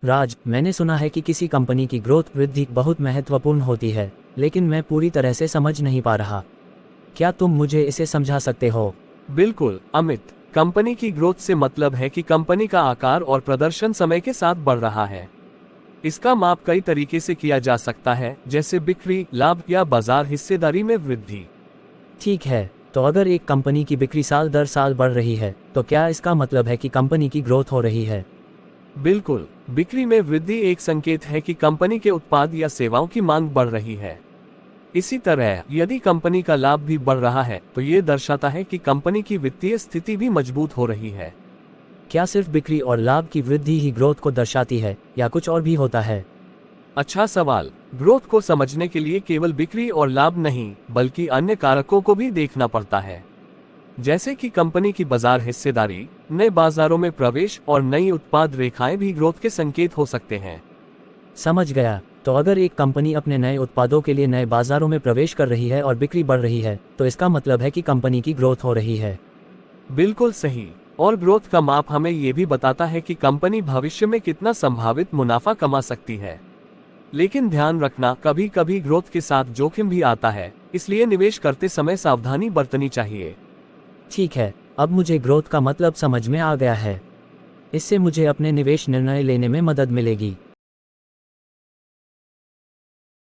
राज, मैंने सुना है कि किसी कंपनी की ग्रोथ वृद्धि बहुत महत्वपूर्ण होती है, लेकिन मैं पूरी तरह से समझ नहीं पा रहा। क्या तुम मुझे इसे समझा सकते हो? बिल्कुल अमित, कंपनी की ग्रोथ से मतलब है कि कंपनी का आकार और प्रदर्शन समय के साथ बढ़ रहा है। इसका माप कई तरीके से किया जा सकता है, जैसे बिक्री, लाभ या बाजार हिस्सेदारी में वृद्धि। ठीक है, तो अगर एक कंपनी की बिक्री साल दर साल बढ़ रही है, तो क्या इसका मतलब है कि कंपनी की ग्रोथ हो रही है? बिल्कुल, बिक्री में वृद्धि एक संकेत है कि कंपनी के उत्पाद या सेवाओं की मांग बढ़ रही है। इसी तरह यदि कंपनी का लाभ भी बढ़ रहा है, तो ये दर्शाता है कि कंपनी की वित्तीय स्थिति भी मजबूत हो रही है। क्या सिर्फ बिक्री और लाभ की वृद्धि ही ग्रोथ को दर्शाती है, या कुछ और भी होता है? अच्छा सवाल। ग्रोथ को समझने के लिए केवल बिक्री और लाभ नहीं, बल्कि अन्य कारकों को भी देखना पड़ता है, जैसे कि कंपनी की बाजार हिस्सेदारी, नए बाजारों में प्रवेश और नई उत्पाद रेखाएं भी ग्रोथ के संकेत हो सकते हैं। समझ गया। तो अगर एक कंपनी अपने नए उत्पादों के लिए नए बाजारों में प्रवेश कर रही है और बिक्री बढ़ रही है, तो इसका मतलब है कि कंपनी की ग्रोथ हो रही है। बिल्कुल सही। और ग्रोथ का माप हमें ये भी बताता है कि कंपनी भविष्य में कितना संभावित मुनाफा कमा सकती है। लेकिन ध्यान रखना, कभी कभी ग्रोथ के साथ जोखिम भी आता है, इसलिए निवेश करते समय सावधानी बरतनी चाहिए। ठीक है, अब मुझे ग्रोथ का मतलब समझ में आ गया है। इससे मुझे अपने निवेश निर्णय लेने में मदद मिलेगी।